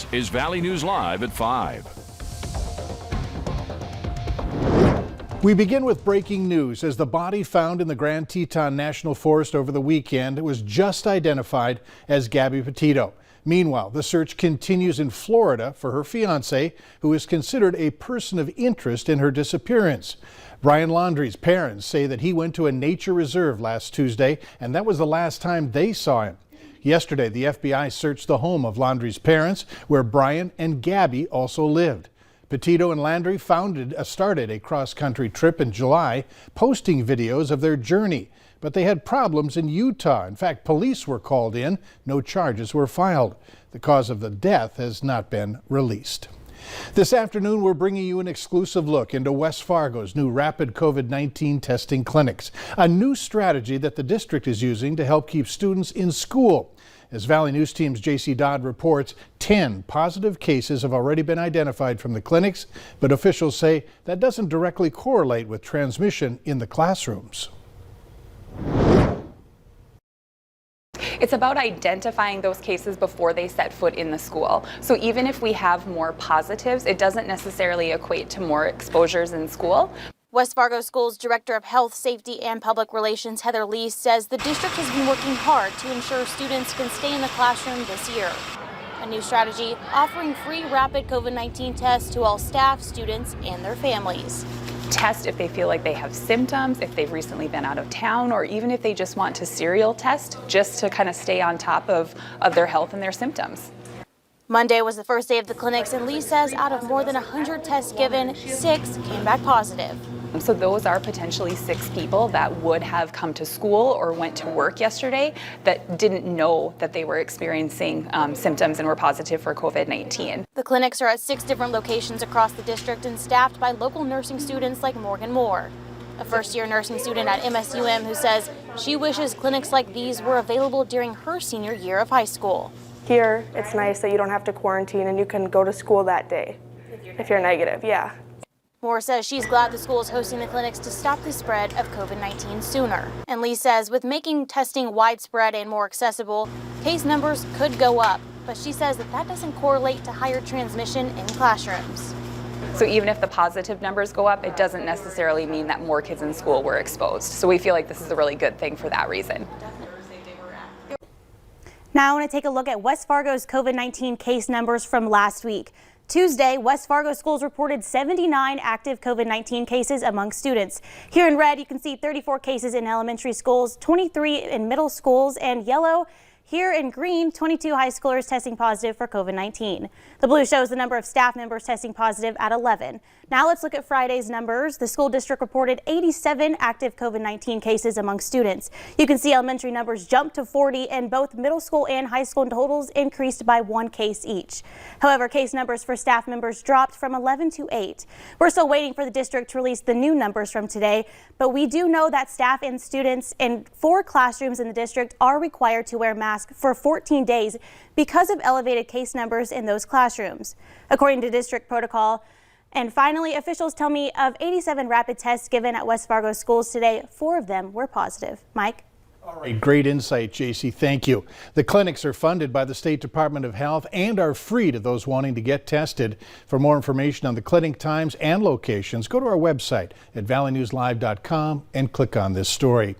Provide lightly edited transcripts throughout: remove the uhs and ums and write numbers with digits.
This is Valley News Live at 5. We begin with breaking news as the body found in the Grand Teton National Forest over the weekend was just identified as Gabby Petito. Meanwhile, the search continues in Florida for her fiancé, who is considered a person of interest in her disappearance. Brian Laundrie's parents say that he went to a nature reserve last Tuesday, and that was the last time they saw him. Yesterday, the FBI searched the home of Laundrie's parents, where Brian and Gabby also lived. Petito and Landry started a cross-country trip in July, posting videos of their journey. But they had problems in Utah. In fact, police were called in. No charges were filed. The cause of the death has not been released. This afternoon, we're bringing you an exclusive look into West Fargo's new rapid COVID-19 testing clinics, a new strategy that the district is using to help keep students in school. As Valley News Team's J.C. Dodd reports, 10 positive cases have already been identified from the clinics, but officials say that doesn't directly correlate with transmission in the classrooms. It's about identifying those cases before they set foot in the school. So even if we have more positives, it doesn't necessarily equate to more exposures in school. West Fargo Schools Director of Health, Safety, and Public Relations, Heather Lee, says the district has been working hard to ensure students can stay in the classroom this year. A new strategy offering free rapid COVID-19 tests to all staff, students, and their families. Test if they feel like they have symptoms, if they've recently been out of town, or even if they just want to serial test just to kind of stay on top of their health and their symptoms. Monday was the first day of the clinics, and Lee says out of more than 100 tests given, 6 came back positive. So those are potentially 6 people that would have come to school or went to work yesterday that didn't know that they were experiencing symptoms and were positive for COVID-19. The clinics are at 6 different locations across the district and staffed by local nursing students like Morgan Moore, a first-year nursing student at MSUM who says she wishes clinics like these were available during her senior year of high school. Here, it's nice that you don't have to quarantine and you can go to school that day if you're negative, yeah. Moore says she's glad the school is hosting the clinics to stop the spread of COVID-19 sooner. And Lee says with making testing widespread and more accessible, case numbers could go up. But she says that doesn't correlate to higher transmission in classrooms. So even if the positive numbers go up, it doesn't necessarily mean that more kids in school were exposed. So we feel like this is a really good thing for that reason. Now I want to take a look at West Fargo's COVID-19 case numbers from last week. Tuesday, West Fargo schools reported 79 active COVID-19 cases among students. Here in red, you can see 34 cases in elementary schools, 23 in middle schools, and yellow, here in green, 22 high schoolers testing positive for COVID-19. The blue shows the number of staff members testing positive at 11. Now let's look at Friday's numbers. The school district reported 87 active COVID-19 cases among students. You can see elementary numbers jumped to 40 and both middle school and high school totals increased by 1 case each. However, case numbers for staff members dropped from 11 to 8. We're still waiting for the district to release the new numbers from today, but we do know that staff and students in 4 classrooms in the district are required to wear masks for 14 days because of elevated case numbers in those classrooms, according to district protocol. And finally, officials tell me of 87 rapid tests given at West Fargo schools today, 4 of them were positive. Mike? All right, great insight, JC. Thank you. The clinics are funded by the State Department of Health and are free to those wanting to get tested. For more information on the clinic times and locations, go to our website at valleynewslive.com and click on this story.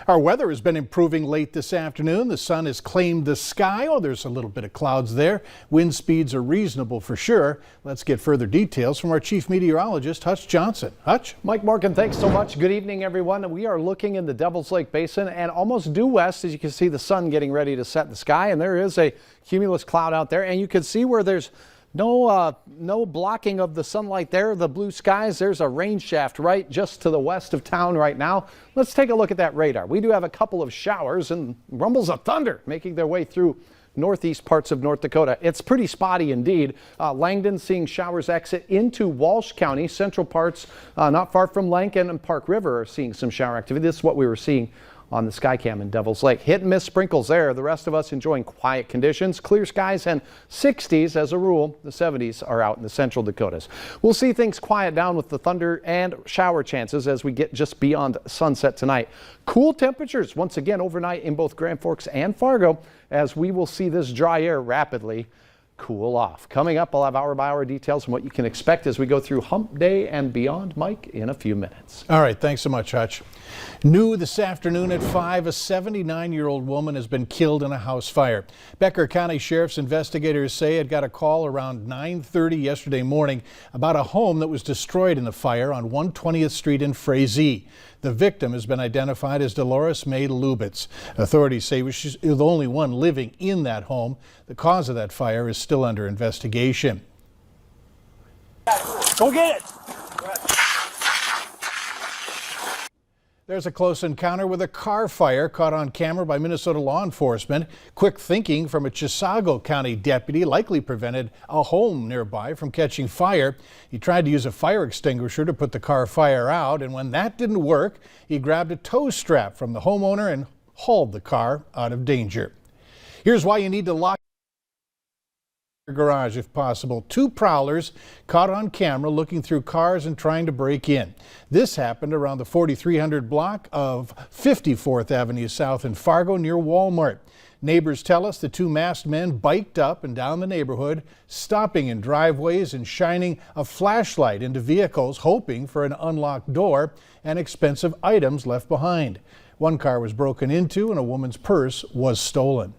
Our weather has been improving late this afternoon. The sun has claimed the sky. Oh, there's a little bit of clouds there. Wind speeds are reasonable for sure. Let's get further details from our chief meteorologist, Hutch Johnson. Hutch? Mike Morgan, thanks so much. Good evening, everyone. We are looking in the Devil's Lake Basin and almost due west. As you can see, the sun getting ready to set in the sky, and there is a cumulus cloud out there. And you can see where there's no blocking of the sunlight there, the blue skies. There's a rain shaft right just to the west of town right now. Let's take a look at that radar. We do have a couple of showers and rumbles of thunder making their way through northeast parts of North Dakota. It's pretty spotty indeed. Langdon seeing showers exit into Walsh County. Central parts not far from Lankin and Park River are seeing some shower activity. This is what we were seeing on the Skycam in Devil's Lake. Hit and miss sprinkles there. The rest of us enjoying quiet conditions, clear skies and 60s as a rule. The 70s are out in the central Dakotas. We'll see things quiet down with the thunder and shower chances as we get just beyond sunset tonight. Cool temperatures once again overnight in both Grand Forks and Fargo as we will see this dry air rapidly cool off. Coming up, I'll have hour-by-hour details on what you can expect as we go through Hump Day and beyond, Mike, in a few minutes. All right, thanks so much, Hutch. New this afternoon at 5, a 79-year-old woman has been killed in a house fire. Becker County Sheriff's investigators say it got a call around 9:30 yesterday morning about a home that was destroyed in the fire on 120th Street in Frazee. The victim has been identified as Dolores May Lubitz. Authorities say she's the only one living in that home. The cause of that fire is still under investigation. Go get it! There's a close encounter with a car fire caught on camera by Minnesota law enforcement. Quick thinking from a Chisago County deputy likely prevented a home nearby from catching fire. He tried to use a fire extinguisher to put the car fire out, and when that didn't work, he grabbed a tow strap from the homeowner and hauled the car out of danger. Here's why you need to lock your garage if possible. 2 prowlers caught on camera looking through cars and trying to break in. This happened around the 4300 block of 54th Avenue South in Fargo near Walmart. Neighbors tell us the 2 masked men biked up and down the neighborhood, stopping in driveways and shining a flashlight into vehicles, hoping for an unlocked door and expensive items left behind. 1 car was broken into and a woman's purse was stolen.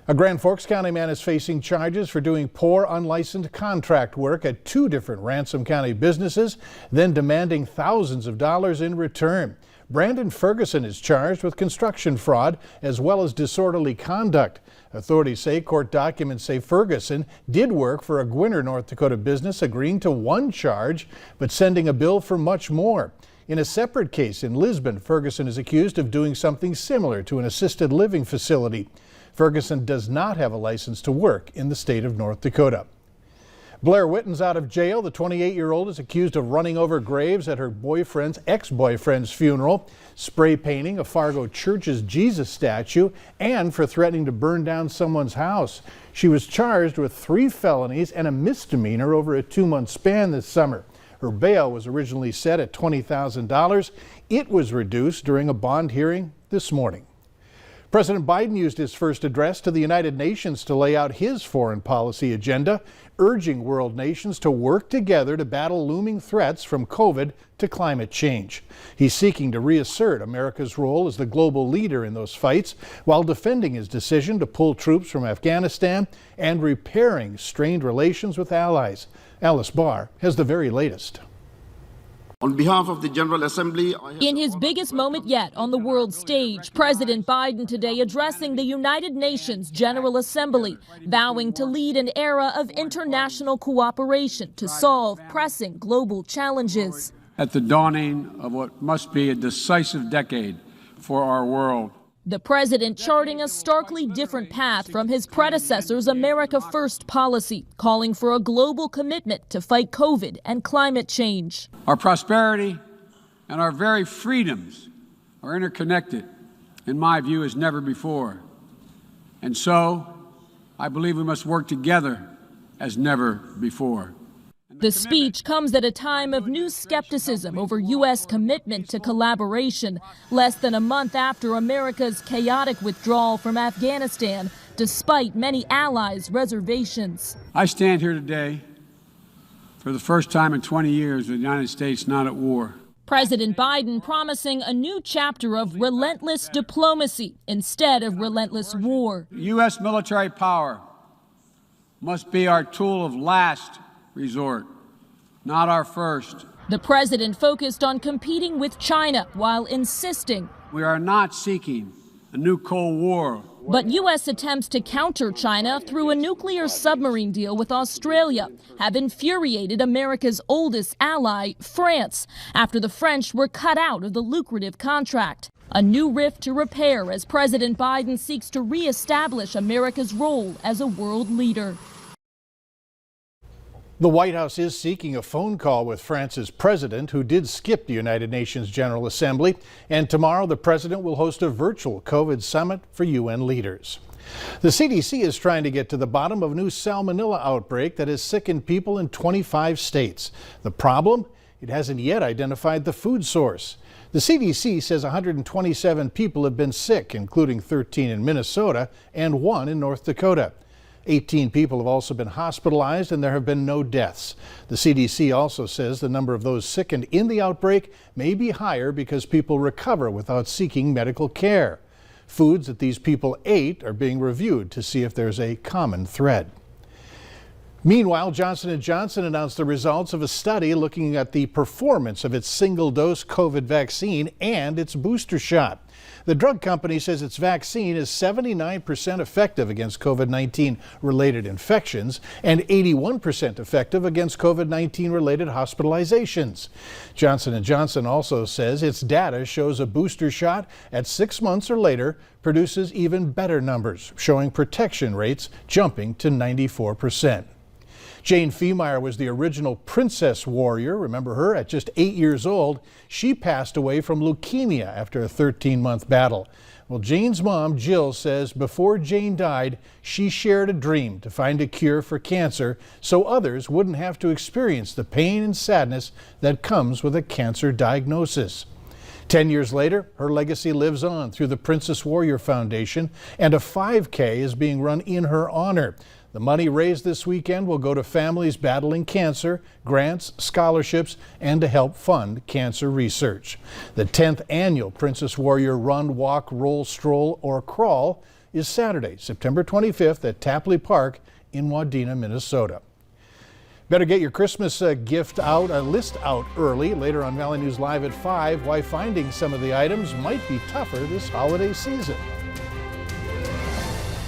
A Grand Forks County man is facing charges for doing poor, unlicensed contract work at 2 different Ransom County businesses, then demanding thousands of dollars in return. Brandon Ferguson is charged with construction fraud as well as disorderly conduct. Authorities say court documents say Ferguson did work for a Gwinner, North Dakota business, agreeing to 1 charge, but sending a bill for much more. In a separate case in Lisbon, Ferguson is accused of doing something similar to an assisted living facility. Ferguson does not have a license to work in the state of North Dakota. Blair Witten's out of jail. The 28-year-old is accused of running over graves at her ex-boyfriend's funeral, spray painting a Fargo church's Jesus statue, and for threatening to burn down someone's house. She was charged with 3 felonies and a misdemeanor over a 2-month span this summer. Her bail was originally set at $20,000. It was reduced during a bond hearing this morning. President Biden used his first address to the United Nations to lay out his foreign policy agenda, urging world nations to work together to battle looming threats from COVID to climate change. He's seeking to reassert America's role as the global leader in those fights while defending his decision to pull troops from Afghanistan and repairing strained relations with allies. Alice Barr has the very latest. On behalf of the General Assembly, in his biggest moment yet on the world stage, President Biden today addressing the United Nations General Assembly, vowing to lead an era of international cooperation to solve pressing global challenges. At the dawning of what must be a decisive decade for our world. The president charting a starkly different path from his predecessor's America First policy, calling for a global commitment to fight COVID and climate change. Our prosperity and our very freedoms are interconnected, in my view, as never before. And so, I believe we must work together as never before. The speech comes at a time of new skepticism over U.S. commitment to collaboration, less than a month after America's chaotic withdrawal from Afghanistan, despite many allies' reservations. I stand here today for the first time in 20 years with the United States not at war. President Biden promising a new chapter of relentless diplomacy instead of relentless war. U.S. military power must be our tool of last resort, not our first. The president focused on competing with China while insisting we are not seeking a new Cold War. But U.S. attempts to counter China through a nuclear submarine deal with Australia have infuriated America's oldest ally, France, after the French were cut out of the lucrative contract. A new rift to repair as President Biden seeks to reestablish America's role as a world leader. The White House is seeking a phone call with France's president, who did skip the United Nations General Assembly. And tomorrow, the president will host a virtual COVID summit for UN leaders. The CDC is trying to get to the bottom of a new salmonella outbreak that has sickened people in 25 states. The problem? It hasn't yet identified the food source. The CDC says 127 people have been sick, including 13 in Minnesota and 1 in North Dakota. 18 people have also been hospitalized and there have been no deaths. The CDC also says the number of those sickened in the outbreak may be higher because people recover without seeking medical care. Foods that these people ate are being reviewed to see if there's a common thread. Meanwhile, Johnson & Johnson announced the results of a study looking at the performance of its single-dose COVID vaccine and its booster shot. The drug company says its vaccine is 79% effective against COVID-19 related infections and 81% effective against COVID-19 related hospitalizations. Johnson & Johnson also says its data shows a booster shot at 6 months or later produces even better numbers, showing protection rates jumping to 94%. Jane Feemeyer was the original princess warrior. Remember her? At just 8 years old, she passed away from leukemia after a 13-month battle. Well, Jane's mom, Jill, says before Jane died, she shared a dream to find a cure for cancer so others wouldn't have to experience the pain and sadness that comes with a cancer diagnosis. 10 years later, her legacy lives on through the Princess Warrior Foundation, and a 5K is being run in her honor. The money raised this weekend will go to families battling cancer, grants, scholarships, and to help fund cancer research. The 10th annual Princess Warrior Run, Walk, Roll, Stroll, or Crawl is Saturday, September 25th at Tapley Park in Wadena, Minnesota. Better get your Christmas gift list out early. Later on Valley News Live at 5, why finding some of the items might be tougher this holiday season.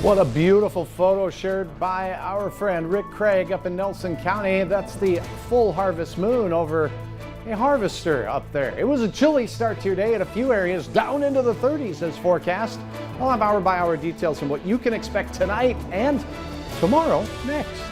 What a beautiful photo shared by our friend Rick Craig up in Nelson County. That's the full harvest moon over a harvester up there. It was a chilly start to your day in a few areas, down into the 30s as forecast. I'll have hour-by-hour details on what you can expect tonight and tomorrow next.